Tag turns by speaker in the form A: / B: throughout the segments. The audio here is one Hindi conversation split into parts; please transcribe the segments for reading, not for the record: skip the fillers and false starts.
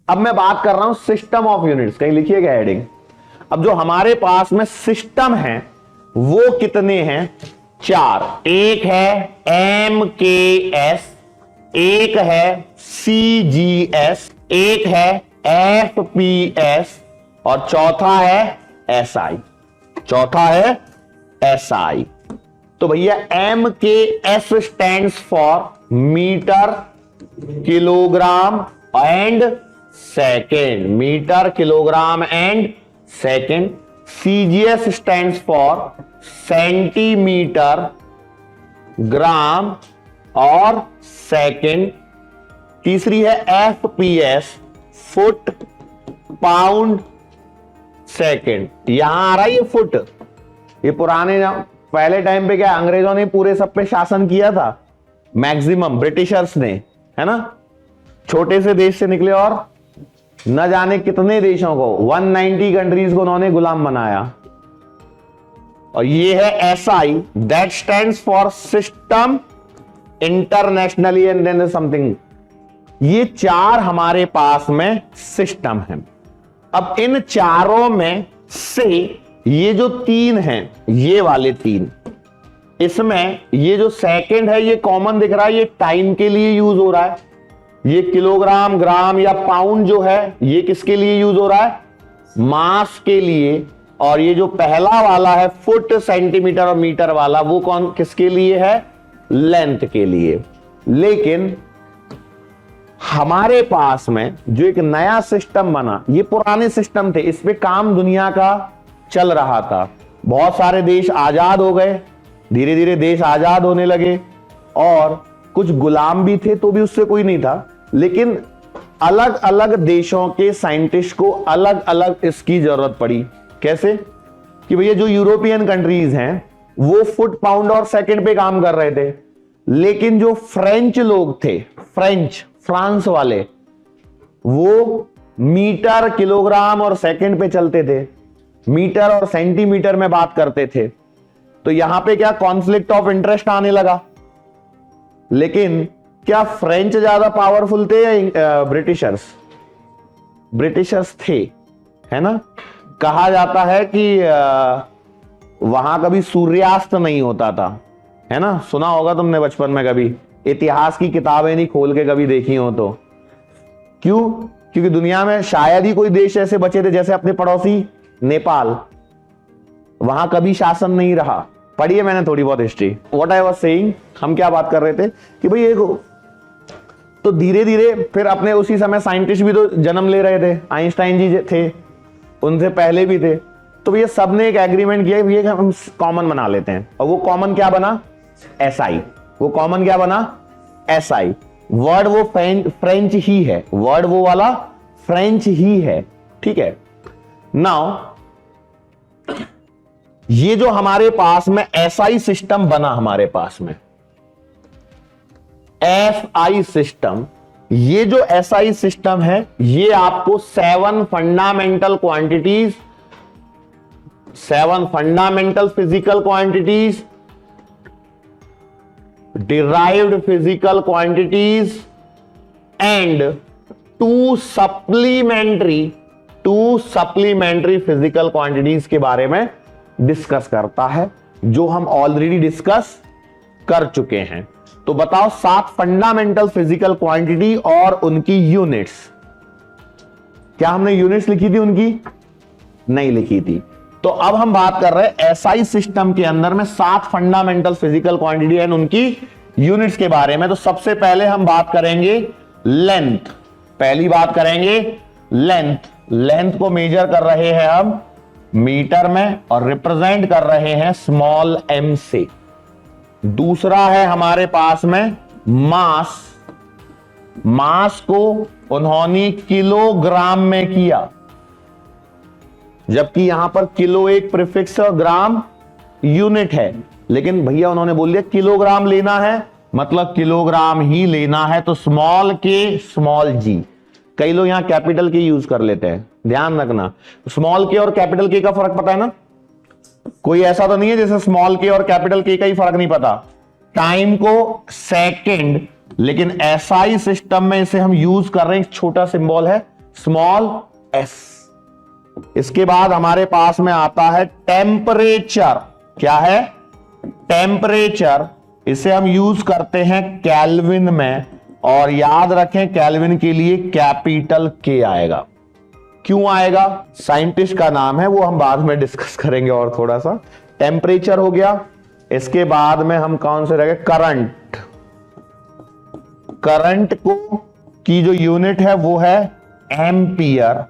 A: अब मैं बात कर रहा हूं सिस्टम ऑफ यूनिट्स, कहीं लिखिएगा हेडिंग। अब जो हमारे पास में सिस्टम है वो कितने हैं? 4। एक है MKS, एक है CGS, एक है FPS और चौथा है SI। चौथा है SI। तो भैया MKS stands for metre kilogram and second, metre kilogram and second. CGS stands for centimetre gram और सेकेंड। तीसरी है FPS, फुट पाउंड सेकेंड। यहां आ रहा है ये फुट। ये पुराने पहले टाइम पे क्या अंग्रेजों ने पूरे सब पे शासन किया था, मैक्सिमम ब्रिटिशर्स ने, है ना। छोटे से देश से निकले और न जाने कितने देशों को, 190 कंट्रीज को उन्होंने गुलाम बनाया। और ये है SI, that stands for system internationally and then something. ये 4 हमारे पास में सिस्टम है। अब इन चारों में से ये जो 3 हैं, ये वाले 3, इसमें ये जो सेकंड है ये कॉमन दिख रहा है, ये टाइम के लिए यूज हो रहा है। ये किलोग्राम, ग्राम या पाउंड जो है ये किसके लिए यूज हो रहा है? मास के लिए। और ये जो पहला वाला है फुट, सेंटीमीटर और मीटर वाला, वो कौन किसके लिए है? लेंथ के लिए। लेकिन हमारे पास में जो एक नया सिस्टम बना, ये पुराने सिस्टम थे, इस पे काम दुनिया का चल रहा था। बहुत सारे देश आजाद हो गए, धीरे धीरे देश आजाद होने लगे और कुछ गुलाम भी थे तो भी उससे कोई नहीं था। लेकिन अलग अलग देशों के साइंटिस्ट को अलग अलग इसकी जरूरत पड़ी। कैसे? कि भैया जो यूरोपियन कंट्रीज हैं वो फुट, पाउंड और सेकंड पे काम कर रहे थे, लेकिन जो फ्रेंच लोग थे, फ्रांस वाले, वो मीटर, किलोग्राम और सेकंड पे चलते थे, मीटर और सेंटीमीटर में बात करते थे। तो यहां पे क्या कॉन्फ्लिक्ट ऑफ इंटरेस्ट आने लगा। लेकिन क्या फ्रेंच ज्यादा पावरफुल थे या ब्रिटिशर्स? ब्रिटिशर्स थे, है ना। कहा जाता है कि वहां कभी सूर्यास्त नहीं होता था, है ना। सुना होगा तुमने बचपन में, कभी इतिहास की किताबें नहीं खोल के कभी देखी हो तो। क्यों? क्योंकि दुनिया में शायद ही कोई देश ऐसे बचे थे, जैसे अपने पड़ोसी नेपाल, वहां कभी शासन नहीं रहा। पढ़िए मैंने थोड़ी बहुत history. What I was saying, हम क्या बात कर रहे थे कि भाई एक तो धीरे धीरे फिर अपने उसी समय साइंटिस्ट भी तो जन्म ले रहे थे। आइंस्टाइन जी थे, उनसे पहले भी थे। तो ये सब ने एक एग्रीमेंट किया कि हम कॉमन बना लेते हैं। और वो कॉमन क्या बना? SI। वो कॉमन क्या बना? SI। वर्ड वो फ्रेंच ही है, वर्ड वो वाला फ्रेंच ही है, ठीक है। नाउ ये जो हमारे पास में SI सिस्टम बना, हमारे पास में SI सिस्टम, ये जो SI सिस्टम है ये आपको 7 fundamental quantities, 7 fundamental physical quantities, derived physical quantities and 2 supplementary physical quantities के बारे में डिस्कस करता है, जो हम ऑलरेडी डिस्कस कर चुके हैं। तो बताओ 7 फंडामेंटल फिजिकल क्वांटिटी और उनकी यूनिट्स। क्या हमने यूनिट्स लिखी थी उनकी? नहीं लिखी थी। तो अब हम बात कर रहे हैं SI सिस्टम के अंदर में 7 फंडामेंटल फिजिकल क्वांटिटी एंड उनकी यूनिट्स के बारे में। तो सबसे पहले हम बात करेंगे लेंथ। पहली बात करेंगे लेंथ। लेंथ को मेजर कर रहे हैं हम मीटर में और रिप्रेजेंट कर रहे हैं स्मॉल m से। दूसरा है हमारे पास में मास। मास को उन्होंने किलोग्राम में किया, जबकि यहां पर किलो एक प्रीफिक्स और ग्राम यूनिट है। लेकिन भैया उन्होंने बोल दिया किलोग्राम लेना है, मतलब किलोग्राम ही लेना है। तो स्मॉल के स्मॉल जी, कई लोग यहां कैपिटल के यूज कर लेते हैं, ध्यान रखना। स्मॉल के और कैपिटल के का फर्क पता है ना? कोई ऐसा तो नहीं है जैसे स्मॉल के और कैपिटल के का ही फर्क नहीं पता। टाइम को सेकंड, लेकिन SI सिस्टम में इसे हम यूज कर रहे हैं, छोटा सिंबल है स्मॉल एस। इसके बाद हमारे पास में आता है टेम्परेचर। क्या है? टेम्परेचर। इसे हम यूज करते हैं केल्विन में, और याद रखें केल्विन के लिए कैपिटल के आएगा। क्यों आएगा? साइंटिस्ट का नाम है, वो हम बाद में डिस्कस करेंगे और थोड़ा सा। टेम्परेचर हो गया। इसके बाद में हम कौन से रह गए? करंट। करंट को की जो यूनिट है वो है एम्पियर,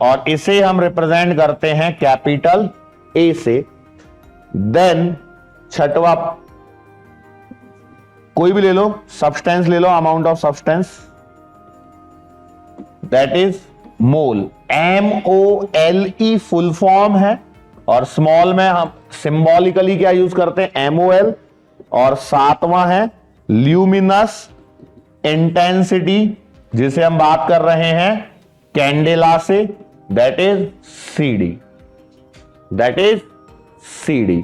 A: और इसे हम रिप्रेजेंट करते हैं कैपिटल ए से। देन छठवा कोई भी ले लो, सब्सटेंस ले लो, amount of substance, that is mole. MOLE full form है, और स्मॉल में हम सिंबॉलिकली क्या यूज करते हैं? MOL। और सातवां है ल्यूमिनस इंटेंसिटी, जिसे हम बात कर रहे हैं कैंडेला से, that is CD। That is CD।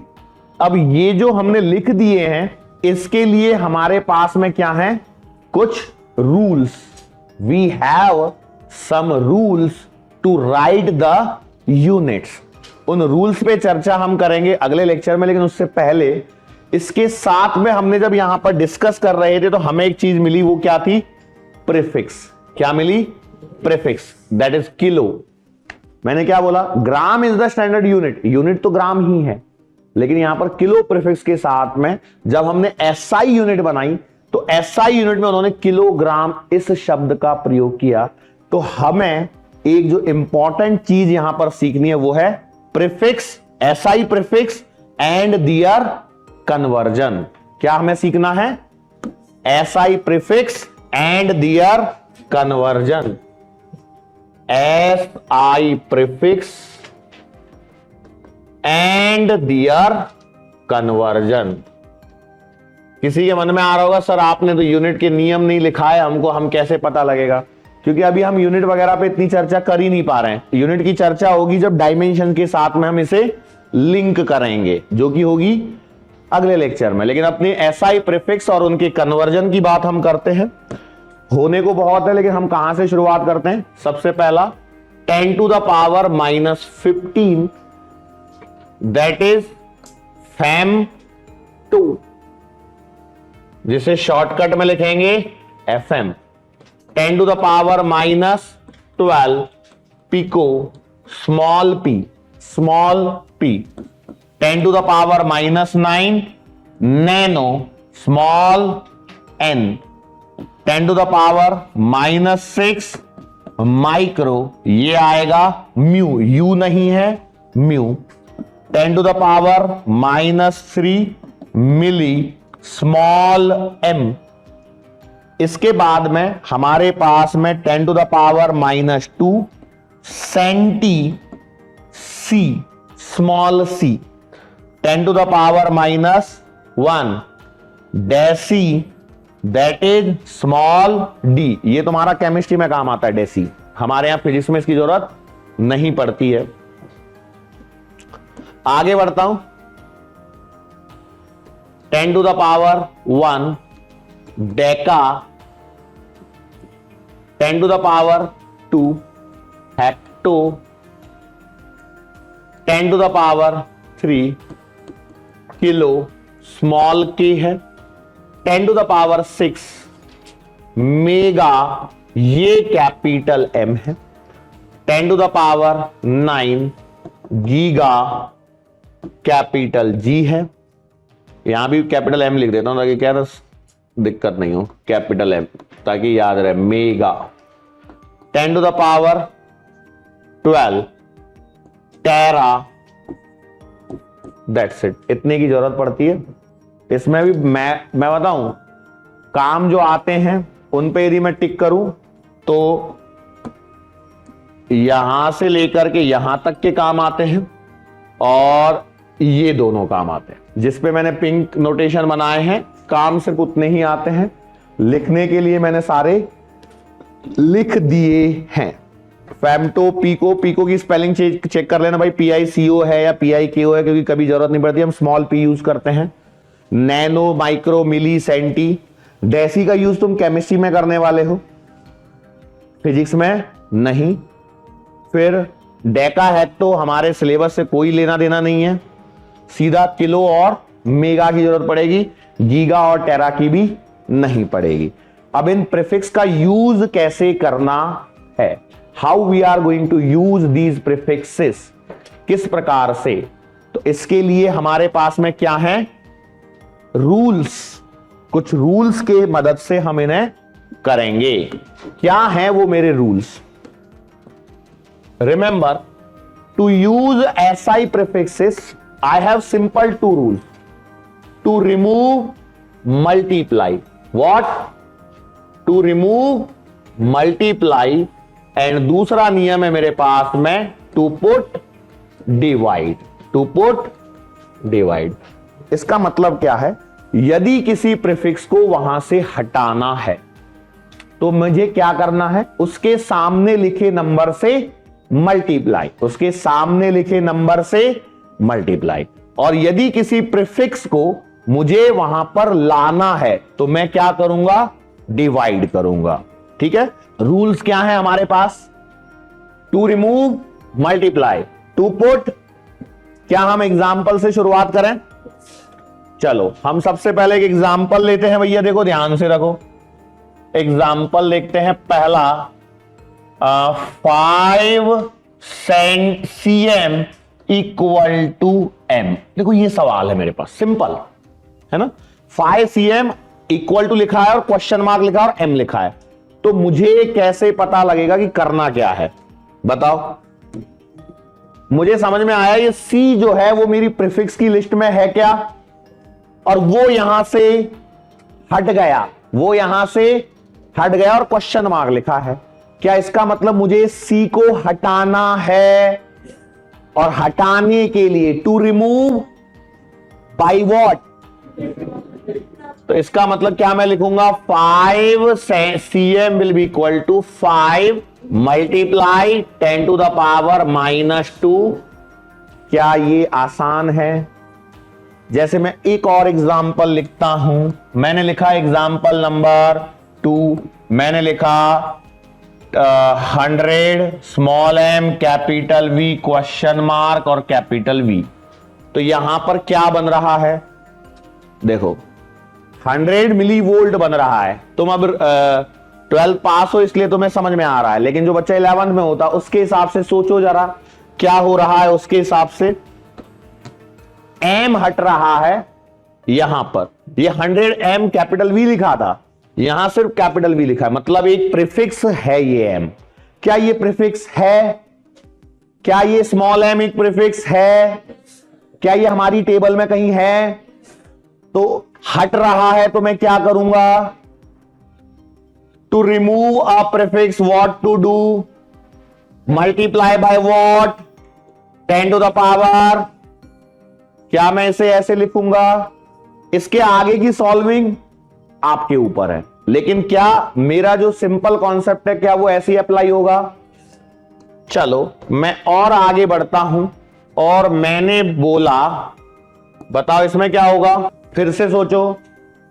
A: अब ये जो हमने लिख दिए हैं, इसके लिए हमारे पास में क्या है? कुछ rules. We have some rules to write the units. उन रूल्स पे चर्चा हम करेंगे अगले लेक्चर में, लेकिन उससे पहले इसके साथ में हमने जब यहां पर डिस्कस कर रहे थे तो हमें एक चीज मिली, वो क्या थी? प्रीफिक्स। क्या मिली? Prefix, that is kilo. मैंने क्या बोला? Gram is the standard unit. Unit तो ग्राम ही है, लेकिन यहां पर किलो प्रीफिक्स के साथ में जब हमने SI यूनिट बनाई तो SI यूनिट में उन्होंने किलोग्राम इस शब्द का प्रयोग किया। तो हमें एक जो इंपॉर्टेंट चीज यहां पर सीखनी है वो है prefix, SI prefix and their conversion. क्या हमें सीखना है? SI prefix and their conversion. SI prefix and their conversion. किसी के मन में आ रहा होगा, सर आपने तो यूनिट के नियम नहीं लिखा है, हमको हम कैसे पता लगेगा? क्योंकि अभी हम यूनिट वगैरह पे इतनी चर्चा कर ही नहीं पा रहे हैं। यूनिट की चर्चा होगी जब डायमेंशन के साथ में हम इसे लिंक करेंगे, जो कि होगी अगले लेक्चर में। लेकिन अपने SI प्रीफिक्स और उनके कन्वर्जन की बात हम करते हैं। होने को बहुत है, लेकिन हम कहां से शुरुआत करते हैं? सबसे पहला 10 to the power -15, that is Fem2, जिसे शॉर्टकट में लिखेंगे FM। 10 to the power -12 pico, small p, small p। 10 to the power -9 nano, small n। 10 to the power -6 micro, ये आएगा म्यू, यू नहीं है म्यू। 10 to the power -3 milli, small m। इसके बाद में हमारे पास में 10 to the power -2 centi, c, small c। 10 to the power -1 deci, that is small d। ये तुम्हारा केमिस्ट्री में काम आता है डेसी, हमारे यहां फिजिक्स में इसकी जरूरत नहीं पड़ती है। आगे बढ़ता हूं। 10 to the power 1 Deka, 10 to the power 2 hecto, 10 to the power 3 kilo, small k है। 10 to the power 6 मेगा, ये कैपिटल M है। 10 to the power 9 giga, capital G है। यहां भी कैपिटल M लिख देता हूं ताकि क्या दिक्कत नहीं हो, कैपिटल M, ताकि याद रहे, mega. 10 to the power 12 tera, that's it. इतने की जरूरत पड़ती है। इसमें भी मैं बताऊं, काम जो आते हैं उन पे यदि मैं टिक करूं तो यहां से लेकर के यहां तक के काम आते हैं, और ये दोनों काम आते हैं। जिस पे मैंने पिंक नोटेशन बनाए हैं, काम सिर्फ उतने ही आते हैं। लिखने के लिए मैंने सारे लिख दिए हैं। फेमटो, पीको, पीको की स्पेलिंग चेक कर लेना भाई, PICO है या PIKO है, क्योंकि कभी जरूरत नहीं पड़ती, हम स्मॉल p यूज करते हैं। नैनो, माइक्रो, मिली, सेंटी। डेसी का यूज तुम केमिस्ट्री में करने वाले हो, फिजिक्स में नहीं। फिर डेका है तो हमारे सिलेबस से कोई लेना देना नहीं है, सीधा किलो और मेगा की जरूरत पड़ेगी, गीगा और टेरा की भी नहीं पड़ेगी। अब इन प्रीफिक्स का यूज कैसे करना है, how we are going to use these prefixes, किस प्रकार से, तो इसके लिए हमारे पास में क्या है, रूल्स। कुछ रूल्स के मदद से हम इन्हें करेंगे। क्या है वो मेरे rules? Remember, to use SI prefixes I have simple 2 rules. To remove multiply, what, to remove multiply, and दूसरा नियम है मेरे पास में to put divide. To put divide, इसका मतलब क्या है, यदि किसी प्रीफिक्स को वहां से हटाना है तो मुझे क्या करना है, उसके सामने लिखे नंबर से मल्टीप्लाई, उसके सामने लिखे नंबर से मल्टीप्लाई। और यदि किसी प्रीफिक्स को मुझे वहां पर लाना है तो मैं क्या करूंगा, डिवाइड करूंगा। ठीक है, रूल्स क्या है हमारे पास, to remove multiply, to put. क्या हम एग्जाम्पल से शुरुआत करें? चलो हम सबसे पहले एक एग्जाम्पल लेते हैं भैया, देखो ध्यान से रखो। एग्जाम्पल देखते हैं पहला, 5 cm इक्वल टू m। देखो ये सवाल है मेरे पास, सिंपल है ना, 5 cm इक्वल टू लिखा है और क्वेश्चन मार्क लिखा है और m लिखा है, तो मुझे कैसे पता लगेगा कि करना क्या है, बताओ। मुझे समझ में आया ये C जो है वो मेरी प्रीफिक्स की लिस्ट में है क्या, और वो यहां से हट गया, वो यहां से हट गया और क्वेश्चन मार्क लिखा है। क्या इसका मतलब मुझे C को हटाना है, और हटाने के लिए टू रिमूव बाय व्हाट, तो इसका मतलब क्या मैं लिखूंगा, 5 cm will be equal to 5 multiply 10 to the power -2। क्या ये आसान है? जैसे मैं एक और एग्जाम्पल लिखता हूं, मैंने लिखा एग्जाम्पल नंबर 2, मैंने लिखा 100 small m capital V question mark और कैपिटल V। तो यहां पर क्या बन रहा है, देखो 100 मिली वोल्ट बन रहा है। तुम अब 12 पास हो इसलिए तुम्हें समझ में आ रहा है, लेकिन जो बच्चा 11th में होता उसके हिसाब से सोचो जरा क्या हो रहा है। उसके हिसाब से m हट रहा है, यहां पर ये 100 m कैपिटल V लिखा था, यहां सिर्फ कैपिटल V लिखा है, मतलब एक प्रीफिक्स है ये m। क्या ये प्रीफिक्स है? क्या ये स्मॉल m एक प्रीफिक्स है? क्या ये हमारी टेबल में कहीं है? तो हट रहा है तो मैं क्या करूंगा, to remove a prefix what to do, multiply by what, 10 to the power. क्या मैं इसे ऐसे लिखूंगा? इसके आगे की सॉल्विंग आपके ऊपर है, लेकिन क्या मेरा जो सिंपल कॉन्सेप्ट है क्या वो ऐसे ही अप्लाई होगा? चलो मैं और आगे बढ़ता हूं, और मैंने बोला, बताओ इसमें क्या होगा, फिर से सोचो।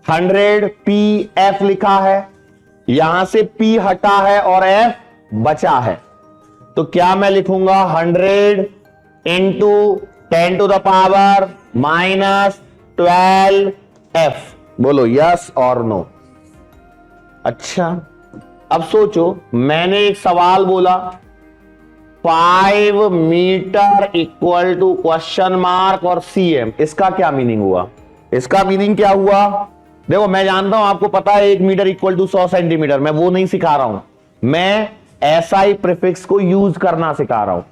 A: 100 PF लिखा है, यहां से P हटा है और F बचा है, तो क्या मैं लिखूंगा 100 into 10 to the power -12F। बोलो यस और नो। अच्छा अब सोचो, मैंने एक सवाल बोला 5 metre equal to question mark और cm, इसका क्या मीनिंग हुआ? इसका मीनिंग क्या हुआ? देखो मैं जानता हूं आपको पता है 1 मीटर इक्वल टू 100 सेंटीमीटर, मैं वो नहीं सिखा रहा हूं, मैं SI प्रीफिक्स को यूज करना सिखा रहा हूं।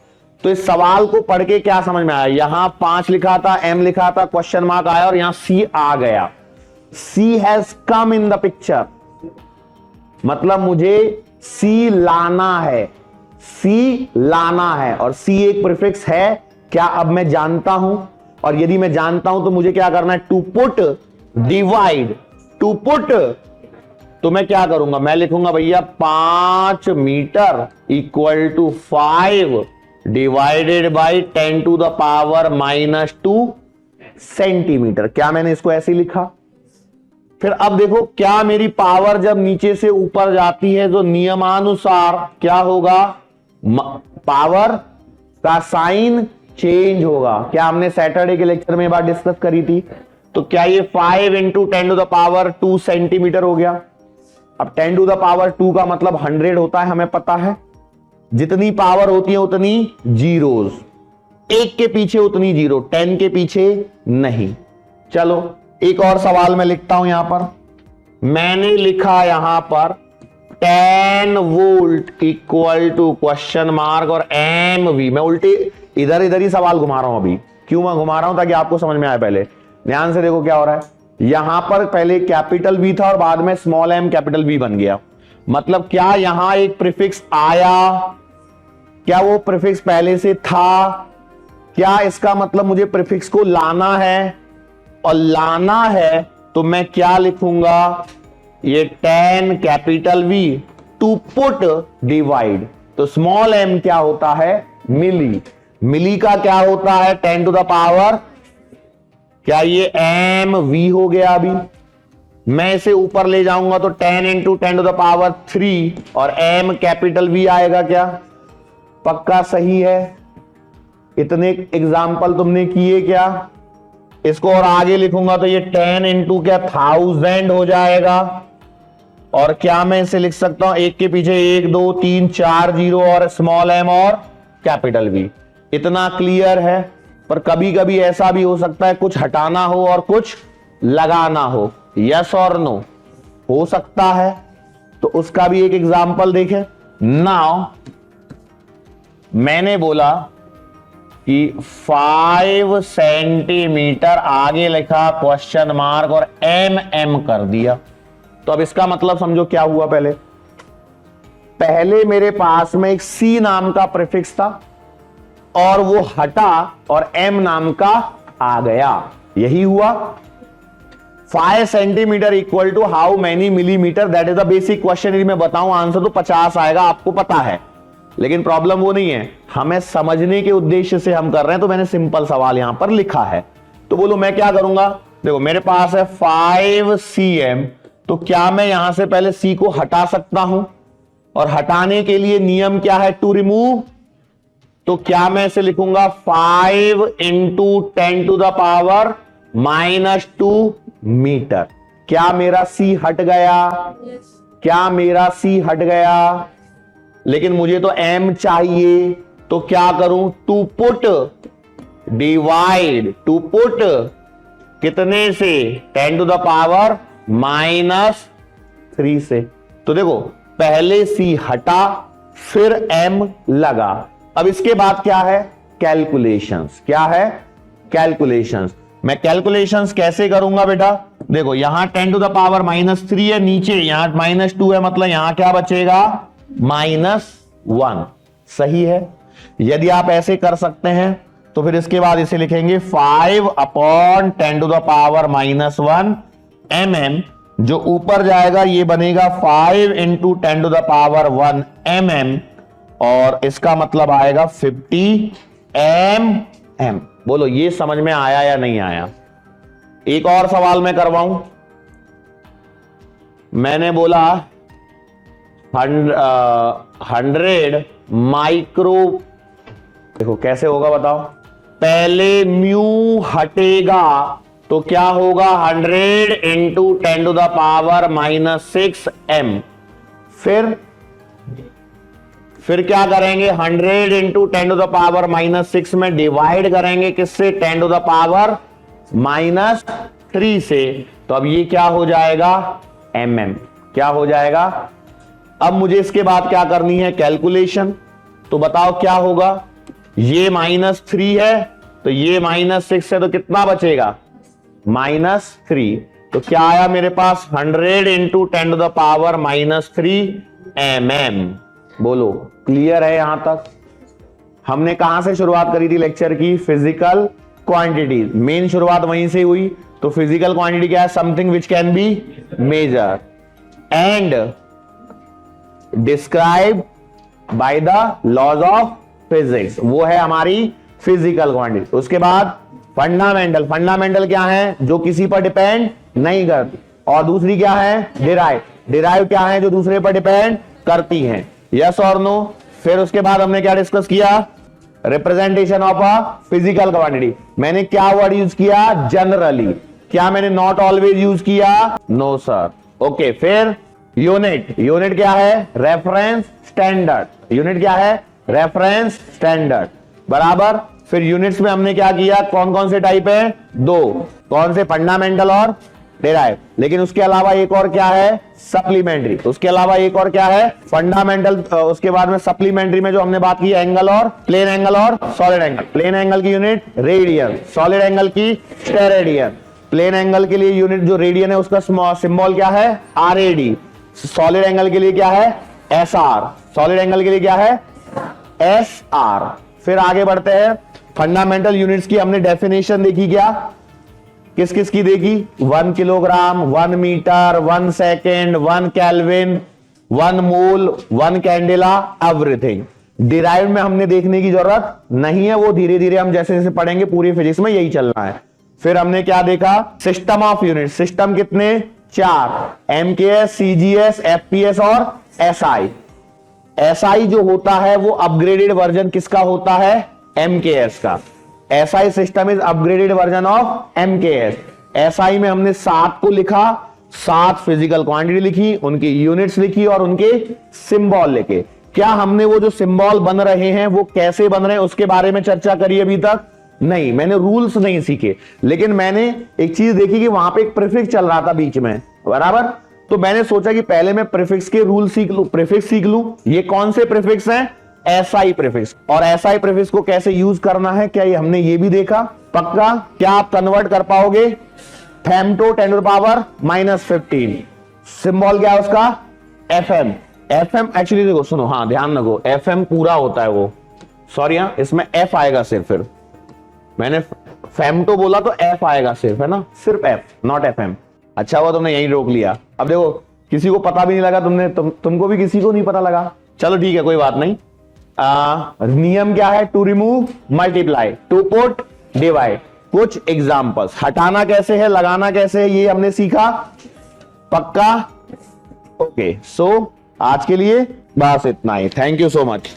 A: तो इस सवाल को पढ़ के क्या समझ में आया, यहां 5 लिखा था, m लिखा था, क्वेश्चन मार्क आया और यहां C आ गया, C has come in the picture, मतलब मुझे C लाना है, C लाना है, और C एक प्रीफिक्स है क्या, अब मैं जानता हूं, और यदि मैं जानता हूं तो मुझे क्या करना है, to put divide. To put, तो मैं क्या करूंगा, मैं लिखूंगा भैया 5 metre equal to 5 divided by 10 to the power -2 centimetre. क्या मैंने इसको ऐसे लिखा? फिर अब देखो क्या मेरी पावर जब नीचे से ऊपर जाती है तो नियमानुसार क्या होगा, पावर का साइन चेंज होगा। क्या हमने सैटरडे के लेक्चर में बात डिस्कस करी थी। तो क्या ये 5 into 10 to the power 2 centimetre हो गया। अब 10 टू द पावर 2 का मतलब 100 होता है, हमें पता है। जितनी पावर होती है उतनी जीरोस, एक के पीछे उतनी जीरो, 10 के पीछे नहीं। चलो एक और सवाल मैं लिखता हूं यहां पर। मैंने लिखा यहां पर 10 volt equal to question mark और एम वी। मैं उल्टे इधर इधर ही सवाल घुमा रहा हूं। अभी क्यों मैं घुमा रहा हूं, ताकि आपको समझ में आए। पहले ध्यान से देखो क्या हो रहा है। यहां पर पहले कैपिटल वी था और बाद में स्मॉल एम कैपिटल वी बन गया। मतलब क्या यहां एक प्रीफिक्स आया, क्या वो प्रीफिक्स पहले से था, क्या इसका मतलब मुझे प्रीफिक्स को लाना है। और लाना है तो मैं क्या लिखूंगा, ये 10 capital v to put divide. तो स्मॉल एम क्या होता है, मिली। मिली का क्या होता है 10 टू द पावर, क्या ये एम वी हो गया। अभी मैं इसे ऊपर ले जाऊंगा तो 10 इंटू 10 टू द पावर 3 और एम कैपिटल वी आएगा। क्या पक्का सही है। इतने एग्जाम्पल तुमने किए क्या। इसको और आगे लिखूंगा तो ये 10 इंटू क्या 1000 हो जाएगा। और क्या मैं इसे लिख सकता हूं, एक के पीछे 1 2 3 4 जीरो और स्मॉल एम और कैपिटल वी। इतना क्लियर है। पर कभी कभी ऐसा भी हो सकता है कुछ हटाना हो और कुछ लगाना हो, यस और नो हो सकता है। तो उसका भी एक एग्जांपल देखें। नाउ मैंने बोला कि 5 सेंटीमीटर, आगे लिखा क्वेश्चन मार्क और एम कर दिया। तो अब इसका मतलब समझो क्या हुआ। पहले मेरे पास में एक सी नाम का प्रीफिक्स था और वो हटा और एम नाम का आ गया। यही हुआ। 5 centimetre equal to how many millimetre, that is the basic question. यदि मैं बताऊं आंसर तो 50 आएगा, आपको पता है। लेकिन प्रॉब्लम वो नहीं है, हमें समझने के उद्देश्य से हम कर रहे हैं। तो मैंने सिंपल सवाल यहां पर लिखा है। तो बोलो मैं क्या करूंगा। देखो मेरे पास है 5 cm, तो क्या मैं यहां से पहले c को हटा सकता हूं। और हटाने के लिए नियम क्या है, टू रिमूव। तो क्या मैं इसे लिखूंगा 5 into 10 to the power -2 metre. क्या मेरा c हट गया, क्या मेरा c हट गया। लेकिन मुझे तो m चाहिए, तो क्या करूं, to put divide, to put कितने से 10 टू द पावर -3 से। तो देखो पहले c हटा फिर m लगा। अब इसके बाद क्या है, कैलकुलेशंस। क्या है, कैलकुलेशंस। मैं कैलकुलेशंस कैसे करूंगा बेटा। देखो यहां 10 टू द पावर -3 है, नीचे यहां -2 है, मतलब यहां क्या बचेगा, -1। सही है। यदि आप ऐसे कर सकते हैं तो फिर इसके बाद इसे लिखेंगे 5 upon 10 to the power -1 mm। जो ऊपर जाएगा ये बनेगा 5 into 10 to the power 1 mm और इसका मतलब आएगा 50 mm। बोलो ये समझ में आया या नहीं आया। एक और सवाल मैं करवाऊं। मैंने बोला 100 माइक्रो। देखो कैसे होगा बताओ। पहले म्यू हटेगा तो क्या होगा, 100 into 10 to the power -6 m। फिर क्या करेंगे, 100 इंटू 10 टू द पावर -6 में डिवाइड करेंगे किससे, 10 टू द पावर -3 से। तो अब ये क्या हो जाएगा, mm। क्या हो जाएगा। अब मुझे इसके बाद क्या करनी है, कैलकुलेशन। तो बताओ क्या होगा। ये -3 है तो ये -6 है, तो कितना बचेगा, -3। तो क्या आया मेरे पास, 100 into 10 to the power -3 mm। बोलो क्लियर है यहां तक। हमने कहां से शुरुआत करी थी लेक्चर की, फिजिकल क्वांटिटी। मेन शुरुआत वहीं से हुई। तो फिजिकल क्वांटिटी क्या है, something which can be measure and describe by the laws of physics. वो है हमारी फिजिकल क्वांटिटी। उसके बाद फंडामेंटल। फंडामेंटल क्या है, जो किसी पर डिपेंड नहीं करती। और दूसरी क्या है, डिराइव। डिराइव क्या है, जो दूसरे पर डिपेंड करती हैं, यस और नो। फिर उसके बाद हमने क्या डिस्कस किया, representation of a physical quantity. मैंने क्या वर्ड यूज किया, जनरली। क्या मैंने नॉट ऑलवेज यूज किया, नो सर। ओके, फिर यूनिट। यूनिट क्या है, रेफरेंस स्टैंडर्ड। यूनिट क्या है, रेफरेंस स्टैंडर्ड, बराबर। फिर यूनिट्स में हमने क्या किया, कौन कौन से टाइप है, दो, कौन से, फंडामेंटल और डिराइव। लेकिन उसके अलावा एक और क्या है, सप्लीमेंट्री। उसके अलावा एक और क्या है, फंडामेंटल। उसके बाद में सप्लीमेंट्री में जो हमने बात की, एंगल और प्लेन एंगल और सॉलिड एंगल। प्लेन एंगल की यूनिट रेडियन, सॉलिड एंगल की स्टेरेडियन। प्लेन एंगल के लिए यूनिट जो रेडियन है उसका सिंबल क्या है, RAD। सॉलिड एंगल के लिए क्या है, SR। सॉलिड एंगल के लिए क्या है, SR। फिर आगे बढ़ते हैं, फंडामेंटल यूनिट्स की हमने डेफिनेशन देखी, क्या किस किस की देखी, 1 किलोग्राम, 1 मीटर, 1 सेकेंड, 1 केल्विन, 1 मोल, 1 कैंडेला, एवरीथिंग। डिराइव में हमने देखने की जरूरत नहीं है, वो धीरे धीरे हम जैसे जैसे पढ़ेंगे, पूरी फिजिक्स में यही चलना है। फिर हमने क्या देखा, सिस्टम ऑफ यूनिट। सिस्टम कितने, 4, MKS, CGS, FPS और SI। SI जो होता है वो अपग्रेडेड वर्जन किसका होता है, MKS का। SI system is upgraded version of MKS। SI में हमने 7 को लिखा, 7 फिजिकल क्वांटिटी लिखी, उनकी यूनिट्स लिखी और उनके सिंबल लिखे। क्या हमने वो जो सिंबल बन रहे हैं वो कैसे बन रहे हैं उसके बारे में चर्चा करी अभी तक नहीं, मैंने रूल्स नहीं सीखे। लेकिन मैंने एक चीज देखी कि वहां पे एक प्रीफिक्स चल रहा था बीच में, बराबर। तो मैंने सोचा कि पहले मैं प्रीफिक्स के रूल सीख लूं, प्रीफिक्स सीख लूं। ये कौन से प्रीफिक्स हैं, SI प्रीफिक्स। और SI प्रीफिक्स को कैसे यूज करना है, क्या ये हमने ये भी देखा, पक्का। क्या आप कन्वर्ट कर पाओगे, फेम्टो 10⁻⁻15। सिंबल क्या है उसका, FM। FM एक्चुअली देखो, सुनो, हाँ ध्यान रखो, FM पूरा होता है वो, सॉरी हाँ, इसमें F आएगा सिर्फ। फिर मैंने फेम्टो बोला तो F आएगा सिर्फ, है ना, सिर्फ F, नॉट FM। अच्छा हुआ तुमने यहीं रोक लिया। अब देखो, किसी को पता भी नहीं लगा, तुमको भी किसी को नहीं पता लगा, चलो ठीक है, कोई बात नहीं। नियम क्या है, to remove multiply, to put divide. कुछ एग्जांपल्स, हटाना कैसे है, लगाना कैसे है, ये हमने सीखा, पक्का। ओके, सो आज के लिए बस इतना ही। Thank you so much.